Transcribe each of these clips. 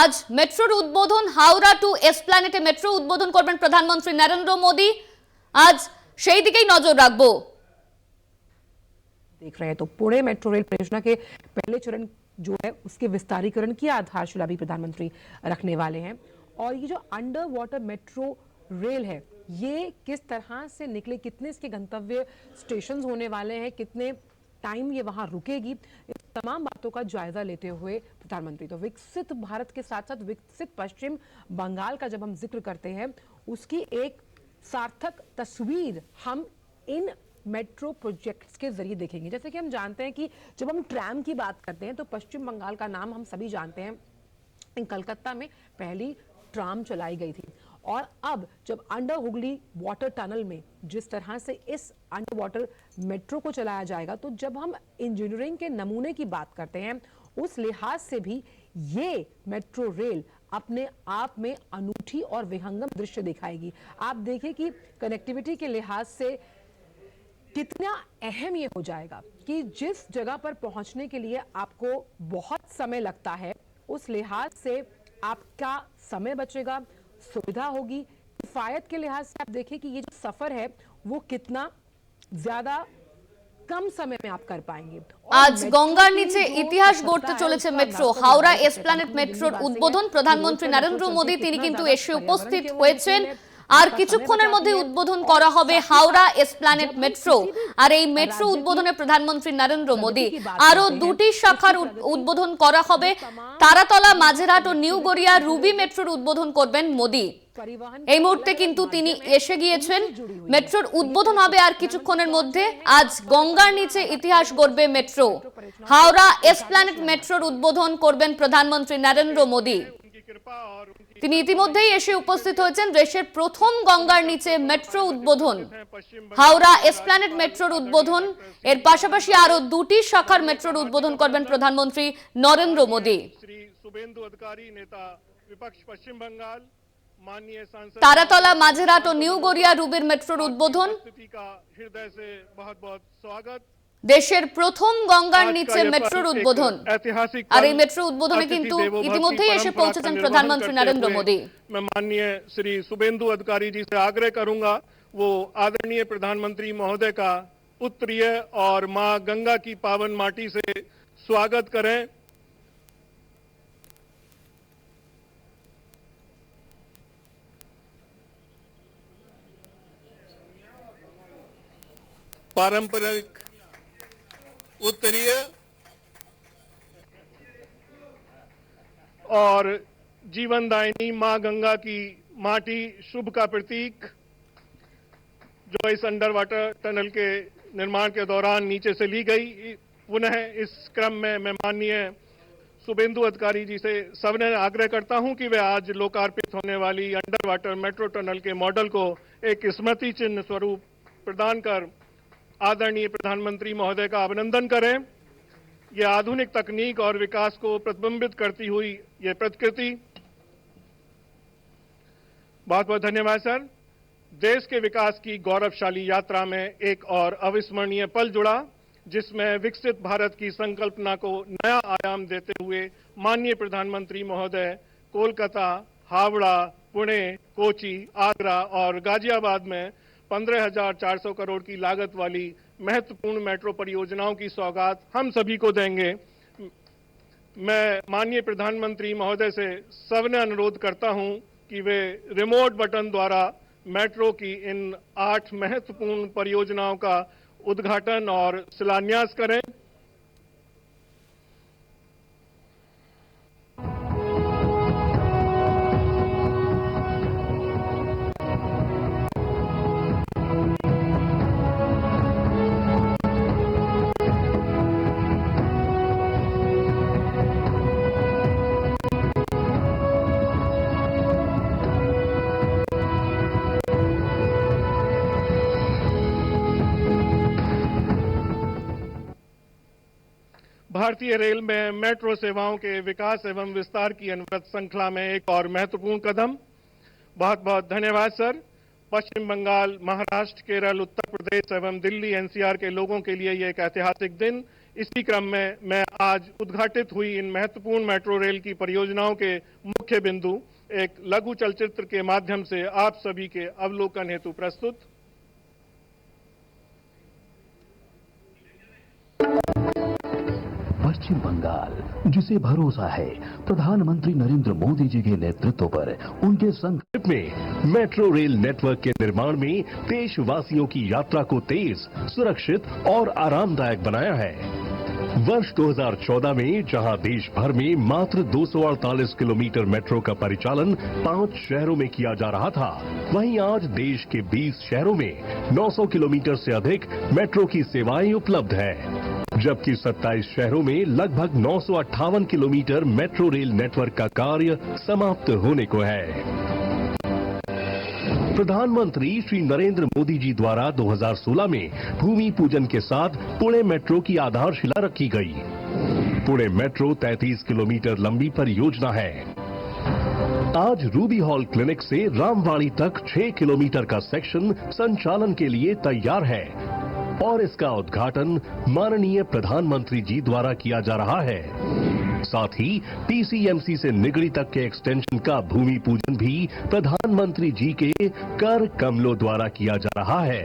আজ মেট্রোর উদ্বোধন হাওড়া টু এসপ্ল্যানেটে মেট্রো উদ্বোধন করবেন প্রধানমন্ত্রী নরেন্দ্র মোदी। आज সেই দিকেই নজর রাখবো। देख रहे हैं तो पुणे मेट्रो रेल परियोजना के पहले चरण जो है उसके विस्तारीकरण की आधारशिला भी प्रधानमंत्री रखने वाले हैं। और ये जो अंडर वाटर मेट्रो रेल है ये किस तरह से निकले, कितने इसके गंतव्य स्टेशन होने वाले हैं, कितने टाइम ये वहां रुकेगी, इस तमाम बातों का जायजा लेते हुए प्रधानमंत्री तो विकसित भारत के साथ साथ विकसित पश्चिम बंगाल का जब हम जिक्र करते हैं उसकी एक सार्थक तस्वीर हम इन मेट्रो प्रोजेक्ट्स के जरिए देखेंगे। जैसे कि हम जानते हैं कि जब हम ट्रैम की बात करते हैं तो पश्चिम बंगाल का नाम हम सभी जानते हैं। कलकत्ता में पहली ट्राम चलाई गई थी और अब जब अंडर हुगली वाटर टनल में जिस तरह से इस अंडर वाटर मेट्रो को चलाया जाएगा तो जब हम इंजीनियरिंग के नमूने की बात करते हैं उस लिहाज से भी ये मेट्रो रेल अपने आप में अनूठी और विहंगम दृश्य दिखाएगी। आप देखिए कि कनेक्टिविटी के लिहाज से कितना अहम ये हो जाएगा कि जिस जगह पर पहुंचने के लिए आपको बहुत समय लगता है उस लिहाज से आपका समय बचेगा, सुविधा होगी। किफायत के लिहाज से आप देखिए कि ये जो सफर है वो कितना ज्यादा कम समय में आप कर पाएंगे। आज गंगार नीचे इतिहास गढ़ते चलेছে মেট্রো হাওড়া এসপ্ল্যানেট মেট্রোর উদ্বোধন প্রধানমন্ত্রী নরেন্দ্র মোদি তিনি কিন্তু এসে উপস্থিত হয়েছেন। আর কিছুক্ষণের মধ্যে উদ্বোধন করা হবে হাওড়া এসপ্ল্যানেট মেট্রো। আর এই মেট্রো উদ্বোধনে প্রধানমন্ত্রী নরেন্দ্র মোদি আরো দুটি শাখার উদ্বোধন করা হবে। তারাতলা মাঝেরহাট ও নিউ গড়িয়া রুবি মেট্রোর উদ্বোধন করবেন মোদি। এই মুহূর্তে কিন্তু তিনি এসে গিয়েছেন। মেট্রোর উদ্বোধন হবে আর কিছুক্ষণের মধ্যে। আজ গঙ্গার নিচে ইতিহাস গড়বে মেট্রো। হাওড়া এসপ্ল্যানেট মেট্রোর উদ্বোধন করবেন প্রধানমন্ত্রী নরেন্দ্র মোদি। তিনি ইতিমধ্যেই এসে উপস্থিত হয়েছেন। দেশের প্রথম গঙ্গার নিচে মেট্রো উদ্বোধন হাওড়া এসপ্ল্যানেট মেট্রোর উদ্বোধন, এর পাশাপাশি আরো দুটি শাখার মেট্রোর উদ্বোধন করবেন প্রধানমন্ত্রী নরেন্দ্র মোদি। তারাতলা মাঝেরহাট ও নিউ গড়িয়া রুবির মেট্রোর উদ্বোধন, দেশের প্রথম গঙ্গার নিচে মেট্রোর উদ্বোধন। আর এই মেট্রো উদ্বোধনে কিন্তু ইতিমধ্যেই এসে পৌঁছেছেন প্রধানমন্ত্রী নরেন্দ্র মোदी। मैं माननीय श्री शुभेंदु अधिकारी जी से आग्रह करूंगा वो आदरणीय प्रधानमंत्री महोदय का उत्तरीय और मां गंगा की पावन माटी से स्वागत करें। पारंपरिक उत्तरीय और जीवनदायिनी मां गंगा की माटी शुभ का प्रतीक जो इस अंडर वाटर टनल के निर्माण के दौरान नीचे से ली गई। पुनः इस क्रम में मैं माननीय शुभेंदु अधिकारी जी से सबने आग्रह करता हूं कि वे आज लोकार्पित होने वाली अंडर वाटर मेट्रो टनल के मॉडल को एक स्मृति चिन्ह स्वरूप प्रदान कर आदरणीय प्रधानमंत्री महोदय का अभिनंदन करें। यह आधुनिक तकनीक और विकास को प्रतिबिंबित करती हुई यह प्रतिकृति। बहुत बहुत धन्यवाद सर। देश के विकास की गौरवशाली यात्रा में एक और अविस्मरणीय पल जुड़ा जिसमें विकसित भारत की संकल्पना को नया आयाम देते हुए माननीय प्रधानमंत्री महोदय कोलकाता, हावड़ा, पुणे, कोची, आगरा और गाजियाबाद में 15,400 करोड़ की लागत वाली महत्वपूर्ण मेट्रो परियोजनाओं की सौगात हम सभी को देंगे। मैं माननीय प्रधानमंत्री महोदय से सबने अनुरोध करता हूं कि वे रिमोट बटन द्वारा मेट्रो की इन 8 महत्वपूर्ण परियोजनाओं का उद्घाटन और शिलान्यास करें। भारतीय रेल में मेट्रो सेवाओं के विकास एवं विस्तार की अनवरत श्रृंखला में एक और महत्वपूर्ण कदम। बहुत बहुत धन्यवाद सर। पश्चिम बंगाल, महाराष्ट्र, केरल, उत्तर प्रदेश एवं दिल्ली एनसीआर के लोगों के लिए यह एक ऐतिहासिक दिन। इसी क्रम में मैं आज उद्घाटित हुई इन महत्वपूर्ण मेट्रो रेल की परियोजनाओं के मुख्य बिंदु एक लघु चलचित्र के माध्यम से आप सभी के अवलोकन हेतु प्रस्तुत। पश्चिम बंगाल, जिसे भरोसा है प्रधानमंत्री नरेंद्र मोदी जी के नेतृत्व पर उनके संकल्प में मेट्रो रेल नेटवर्क के निर्माण में देशवासियों की यात्रा को तेज, सुरक्षित और आरामदायक बनाया है। वर्ष 2014 में जहां देश भर में मात्र 248 किलोमीटर मेट्रो का परिचालन 5 शहरों में किया जा रहा था, वहीं आज देश के 20 शहरों में 900 किलोमीटर से अधिक मेट्रो की सेवाएं उपलब्ध है, जबकि 27 शहरों में लगभग 958 किलोमीटर मेट्रो रेल नेटवर्क का कार्य समाप्त होने को है। प्रधानमंत्री श्री नरेंद्र मोदी जी द्वारा 2016 में भूमि पूजन के साथ पुणे मेट्रो की आधारशिला रखी गई। पुणे मेट्रो 33 किलोमीटर लंबी परियोजना है। आज रूबी हॉल क्लिनिक से रामवाड़ी तक 6 किलोमीटर का सेक्शन संचालन के लिए तैयार है और इसका उद्घाटन माननीय प्रधानमंत्री जी द्वारा किया जा रहा है। साथ ही पीसीएमसी से निगड़ी तक के एक्सटेंशन का भूमि पूजन भी प्रधानमंत्री जी के कर कमलों द्वारा किया जा रहा है।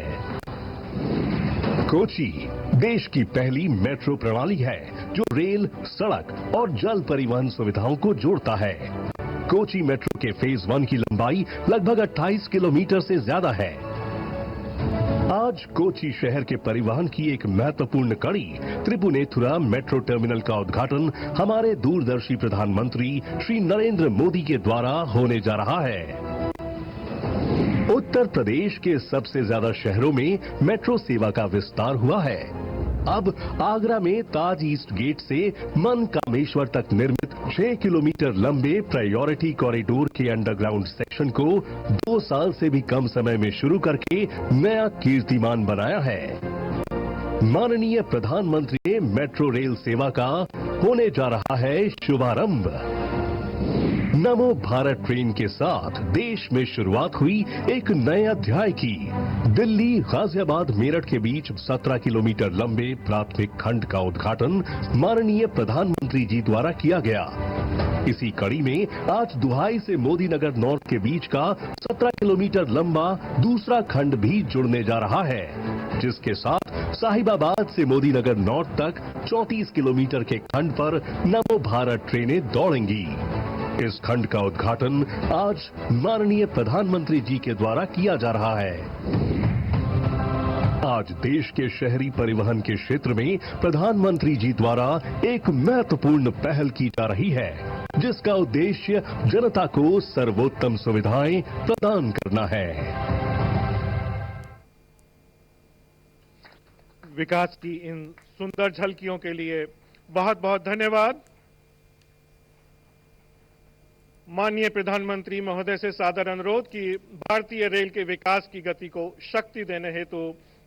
कोची देश की पहली मेट्रो प्रणाली है जो रेल, सड़क और जल परिवहन सुविधाओं को जोड़ता है। कोची मेट्रो के फेज 1 की लंबाई लगभग 28 किलोमीटर से ज्यादा है। आज कोची शहर के परिवहन की एक महत्वपूर्ण कड़ी त्रिपुनेथुरा मेट्रो टर्मिनल का उद्घाटन हमारे दूरदर्शी प्रधानमंत्री श्री नरेंद्र मोदी के द्वारा होने जा रहा है। उत्तर प्रदेश के सबसे ज्यादा शहरों में मेट्रो सेवा का विस्तार हुआ है। अब आगरा में ताज ईस्ट गेट से मनकामेश्वर तक निर्मित 6 किलोमीटर लंबे प्रायोरिटी कॉरिडोर के अंडरग्राउंड सेक्शन को 2 साल से भी कम समय में शुरू करके नया कीर्तिमान बनाया है। माननीय प्रधानमंत्री ने मेट्रो रेल सेवा का होने जा रहा है शुभारंभ। नमो भारत ट्रेन के साथ देश में शुरुआत हुई एक नए अध्याय की। दिल्ली गाजियाबाद मेरठ के बीच 17 किलोमीटर लंबे प्राथमिक खंड का उद्घाटन माननीय प्रधानमंत्री जी द्वारा किया गया। इसी कड़ी में आज दुहाई से मोदी नगर नॉर्थ के बीच का 17 किलोमीटर लंबा दूसरा खंड भी जुड़ने जा रहा है, जिसके साथ साहिबाबाद से मोदी नगर नॉर्थ तक 34 किलोमीटर के खंड पर नमो भारत ट्रेनें दौड़ेंगी। इस खंड का उद्घाटन आज माननीय प्रधानमंत्री जी के द्वारा किया जा रहा है। आज देश के शहरी परिवहन के क्षेत्र में प्रधानमंत्री जी द्वारा एक महत्वपूर्ण पहल की जा रही है, जिसका उद्देश्य जनता को सर्वोत्तम सुविधाएं प्रदान करना है। विकास की इन सुंदर झलकियों के लिए बहुत बहुत धन्यवाद। माननीय प्रधानमंत्री महोदय से सादर अनुरोध कि भारतीय रेल के विकास की गति को शक्ति देने हेतु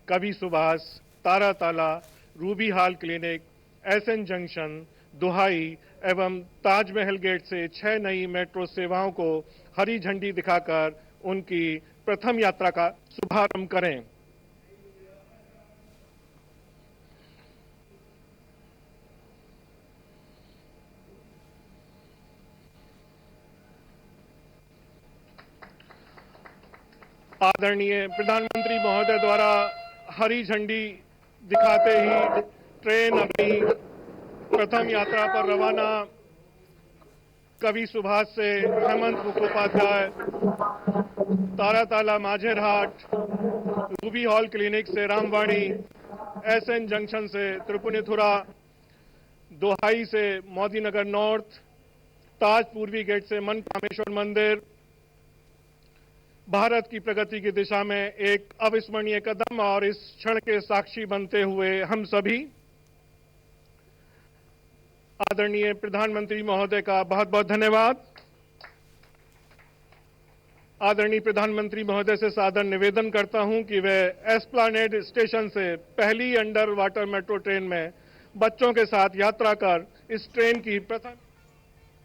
Kavi Subhash, Taratala, Ruby Hall Clinic, SN junction, Duhai एवं ताजमहल गेट से 6 नई मेट्रो सेवाओं को हरी झंडी दिखाकर उनकी प्रथम यात्रा का शुभारंभ करें। आदरणीय प्रधानमंत्री महोदय द्वारा हरी झंडी दिखाते ही ट्रेन अपनी प्रथम यात्रा पर रवाना। कवि सुभाष से Hemant Mukhopadhyay, Taratala Majerhat, Ruby Hall Clinic से रामवाड़ी, एसएन जंक्शन से त्रिपुनेथुरा, दोहाई से मोदी नगर नॉर्थ, ताज पूर्वी गेट से मनकामेश्वर मंदिर। भारत की प्रगति की दिशा में एक अविस्मरणीय कदम और इस क्षण के साक्षी बनते हुए हम सभी आदरणीय प्रधानमंत्री महोदय का बहुत बहुत धन्यवाद। आदरणीय प्रधानमंत्री महोदय से सादर निवेदन करता हूं कि वे एस्प्लानेड स्टेशन से पहली अंडर वाटर मेट्रो ट्रेन में बच्चों के साथ यात्रा कर इस ट्रेन की प्रथम